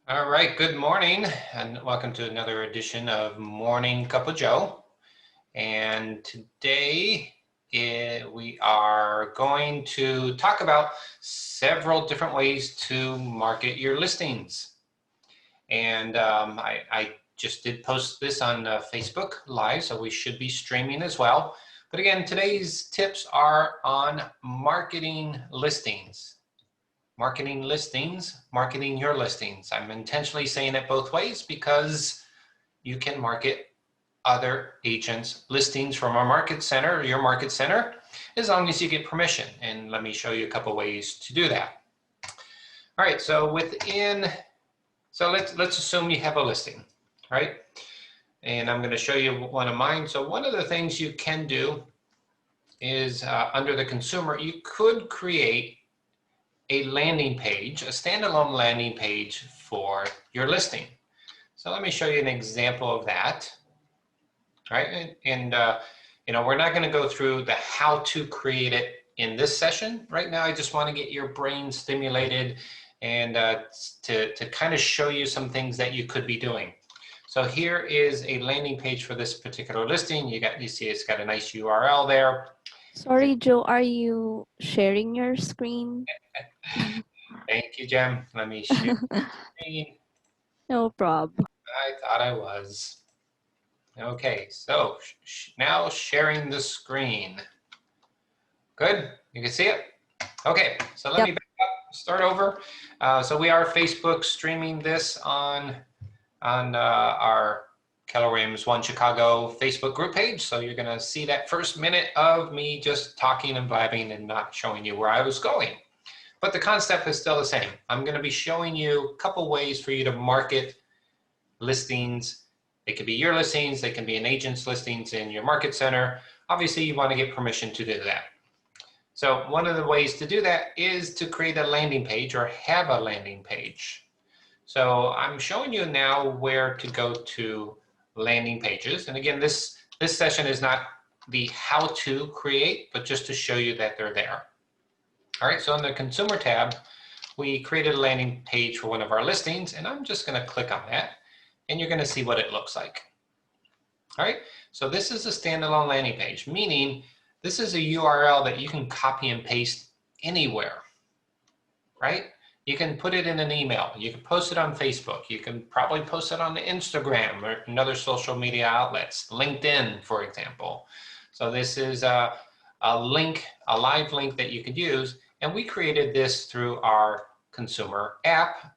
All right, good morning and welcome to another edition of Morning Cup of Joe. And today we are going to talk about several different ways to market your listings. And I just did post this on Facebook Live, so we should be streaming as well. But again, today's tips are on marketing listings. Marketing listings, marketing your listings. I'm intentionally saying it both ways because you can market other agents' listings from our market center, or your market center, as long as you get permission. And let me show you a couple ways to do that. All right, so let's assume you have a listing, right? And I'm going to show you one of mine. So one of the things you can do is under the consumer, you could create a landing page, a standalone landing page for your listing. So let me show you an example of that. All right, and we're not going to go through the how to create it in this session. Right now, I just want to get your brain stimulated and to kind of show you some things that you could be doing. So here is a landing page for this particular listing. You see it's got a nice URL there. Sorry, Joe, are you sharing your screen? Thank you, Jem. Let me share the screen. No problem. I thought I was. Okay, so now sharing the screen. Good, you can see it? Okay, so let me back up, start over. So we are Facebook streaming this on our Keller Williams One Chicago Facebook group page. So you're gonna see that first minute of me just talking and vibing and not showing you where I was going. But the concept is still the same. I'm gonna be showing you a couple ways for you to market listings. They could be your listings, they can be an agent's listings in your market center. Obviously, you want to get permission to do that. So one of the ways to do that is to create a landing page or have a landing page. So I'm showing you now where to go to landing pages. And again, this session is not the how to create, but just to show you that they're there. All right, so on the consumer tab, we created a landing page for one of our listings, and I'm just going to click on that. And you're going to see what it looks like. All right, so this is a standalone landing page, meaning this is a URL that you can copy and paste anywhere, right? You can put it in an email. You can post it on Facebook. You can probably post it on Instagram or another social media outlets, LinkedIn, for example. So this is a link, a live link that you could use. And we created this through our consumer app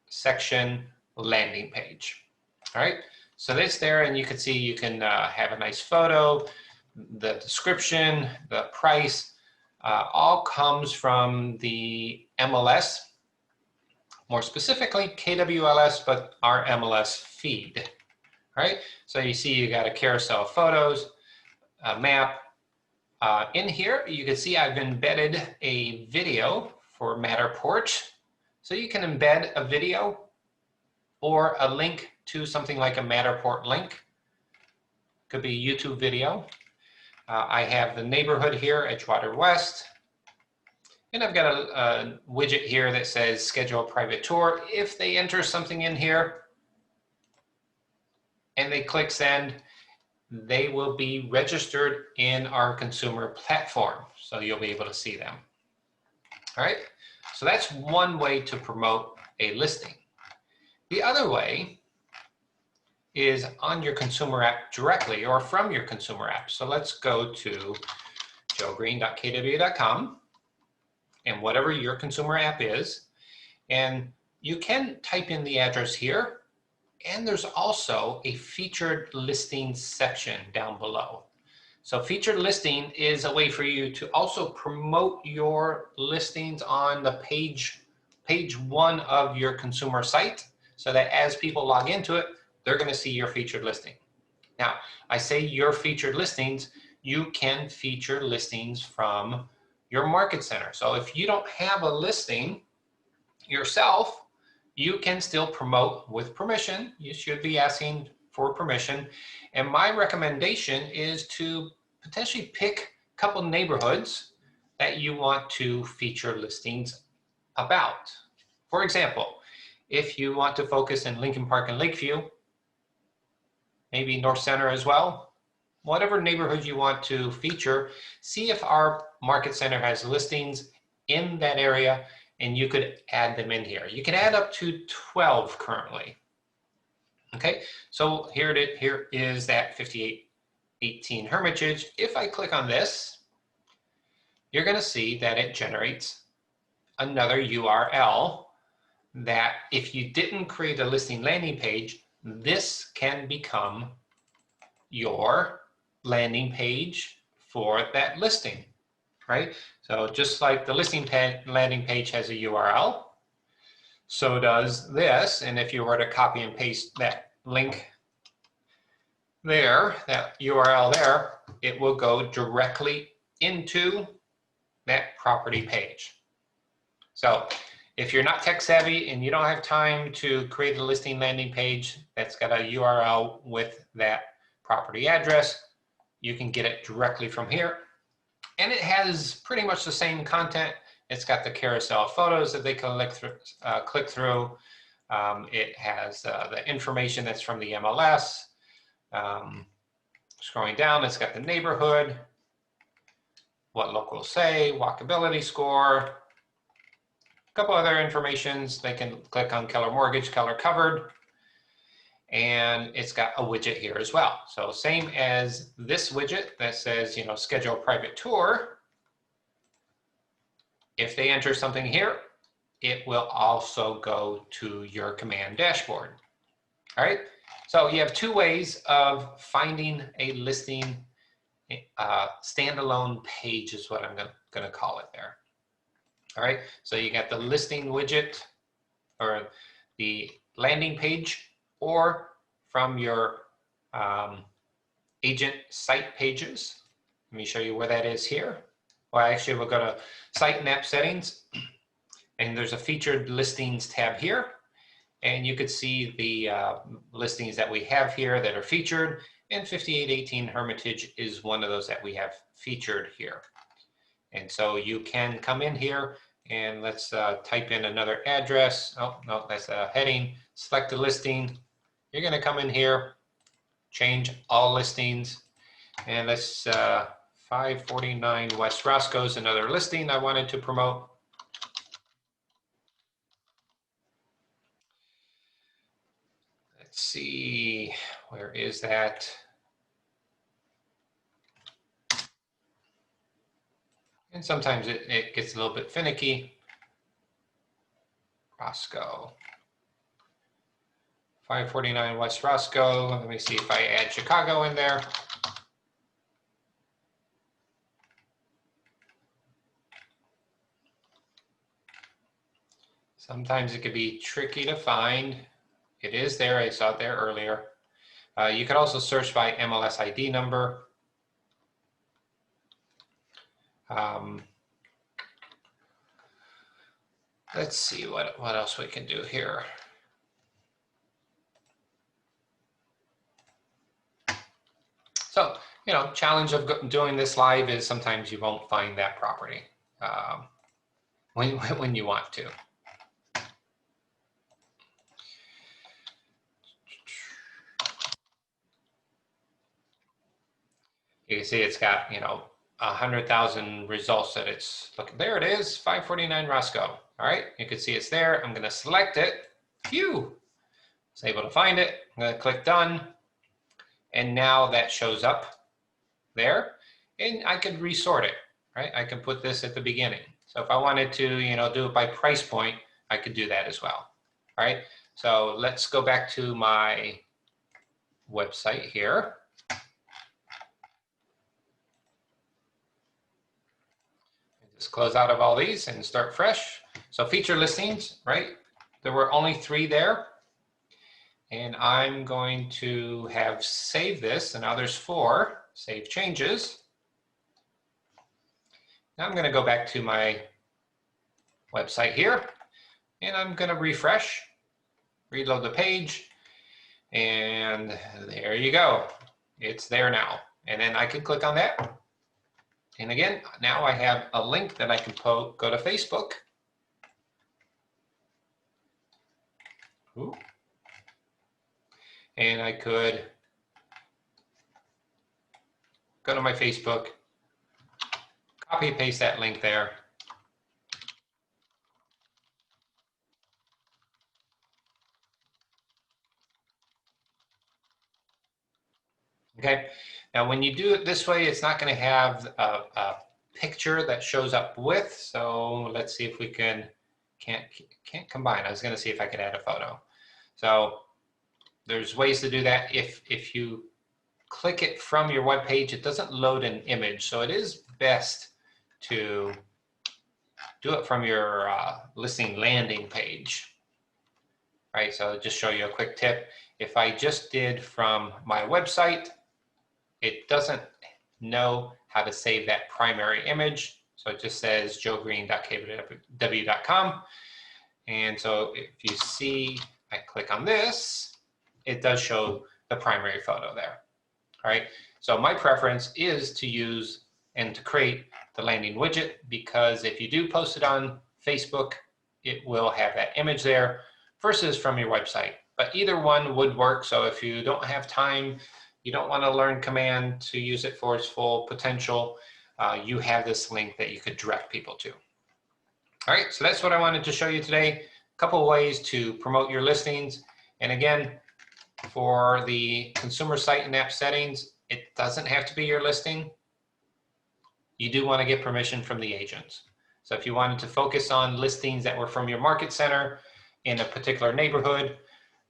section landing page. All right, so that's there, and you can see you can have a nice photo, the description, the price, all comes from the MLS, more specifically KWLS, but our MLS feed. All right, so you see you got a carousel of photos, a map. In here, you can see I've embedded a video for Matterport. So you can embed a video or a link to something like a Matterport link. Could be a YouTube video. I have the neighborhood here, Edgewater West. And I've got a widget here that says schedule a private tour. If they enter something in here and they click send, they will be registered in our consumer platform. So you'll be able to see them. All right, so that's one way to promote a listing. The other way is on your consumer app directly or from your consumer app. So let's go to joegreen.kw.com and whatever your consumer app is. And you can type in the address here. And there's also a featured listing section down below. So featured listing is a way for you to also promote your listings on the page one of your consumer site, so that as people log into it, they're going to see your featured listing. Now, I say your featured listings, you can feature listings from your market center. So if you don't have a listing yourself, you can still promote with permission. You should be asking for permission. And my recommendation is to potentially pick a couple neighborhoods that you want to feature listings about. For example, If you want to focus in Lincoln Park and Lakeview, maybe North Center as well, whatever neighborhood you want to feature, see if our market center has listings in that area, and you could add them in here. You can add up to 12 currently. Okay, so here is that 5818 Hermitage. If I click on this, you're going to see that it generates another URL that if you didn't create a listing landing page, this can become your landing page for that listing, right? So just like the listing landing page has a URL, so does this. And if you were to copy and paste that link there, that URL there, it will go directly into that property page. So if you're not tech savvy and you don't have time to create a listing landing page that's got a URL with that property address, you can get it directly from here. And it has pretty much the same content. It's got the carousel photos that they can click through. It has the information that's from the MLS. Scrolling down, it's got the neighborhood, what locals say, walkability score, a couple other informations. They can click on Keller Mortgage, Keller Covered, and it's got a widget here as well. So same as this widget that says, you know, schedule a private tour. If they enter something here, it will also go to your command dashboard. All right, so you have two ways of finding a listing standalone page is what I'm gonna call it there. All right, so you got the listing widget or the landing page, or from your agent site pages. Let me show you where that is here. Well, actually, we'll go to Site and App Settings, and there's a Featured Listings tab here. And you could see the listings that we have here that are featured, and 5818 Hermitage is one of those that we have featured here. And so you can come in here and let's type in another address. Oh, no, that's a heading. Select a listing. You're going to come in here, change all listings, and let's 549 West Roscoe is another listing I wanted to promote. Let's see, where is that? And sometimes it gets a little bit finicky. Roscoe. 549 West Roscoe. Let me see if I add Chicago in there. Sometimes it could be tricky to find. It is there, I saw it there earlier. You could also search by MLS ID number. Let's see what else we can do here. So, you know, challenge of doing this live is sometimes you won't find that property when you want to. You can see it's got, you know, 100,000 results that it's looking. There it is, 549 Roscoe. All right, you can see it's there. I'm going to select it. Phew, I was able to find it. I'm going to click done. And now that shows up there. And I could resort it, right? I can put this at the beginning. So if I wanted to, you know, do it by price point, I could do that as well. All right, so let's go back to my website here. Just close out of all these and start fresh. So feature listings, right? There were only 3 there. And I'm going to have saved this, and now there's 4, save changes. Now I'm going to go back to my website here, and I'm going to refresh, reload the page, and there you go. It's there now. And then I can click on that. And again, now I have a link that I can go to Facebook. Ooh. And I could go to my Facebook, copy and paste that link there. Okay, now when you do it this way, it's not going to have a picture that shows up with. So let's see if we can't combine. I was going to see if I could add a photo. So there's ways to do that. If you click it from your web page, it doesn't load an image. So it is best to do it from your listing landing page. Right, so I'll just show you a quick tip. If I just did from my website, it doesn't know how to save that primary image. So it just says joegreen.kw.com. And so if you see, I click on this, it does show the primary photo there. All right, so my preference is to use and to create the landing widget, because if you do post it on Facebook, it will have that image there versus from your website. But either one would work. So if you don't have time, you don't want to learn Command to use it for its full potential, you have this link that you could direct people to. All right, so that's what I wanted to show you today. A couple of ways to promote your listings. And again, for the consumer site and app settings, it doesn't have to be your listing. You do want to get permission from the agents. So if you wanted to focus on listings that were from your market center in a particular neighborhood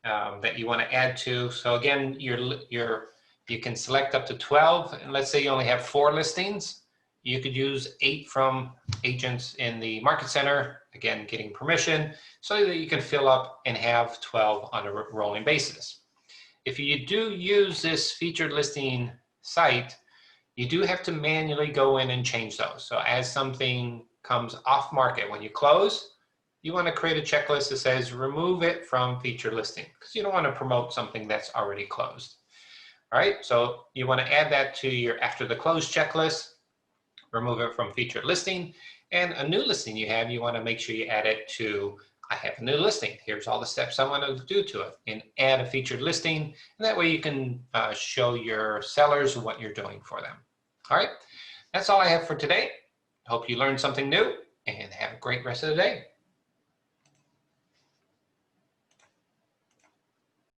that you want to add to. So again, you can select up to 12, and let's say you only have 4 listings. You could use 8 from agents in the market center, again, getting permission, so that you can fill up and have 12 on a rolling basis. If you do use this featured listing site, you do have to manually go in and change those. So as something comes off market, when you close, you want to create a checklist that says remove it from featured listing, because you don't want to promote something that's already closed. All right, so you want to add that to your after the close checklist, remove it from featured listing, and a new listing you have, you want to make sure you add it to I have a new listing. Here's all the steps I want to do to it, and add a featured listing. And that way you can show your sellers what you're doing for them. All right, that's all I have for today. Hope you learned something new, and have a great rest of the day.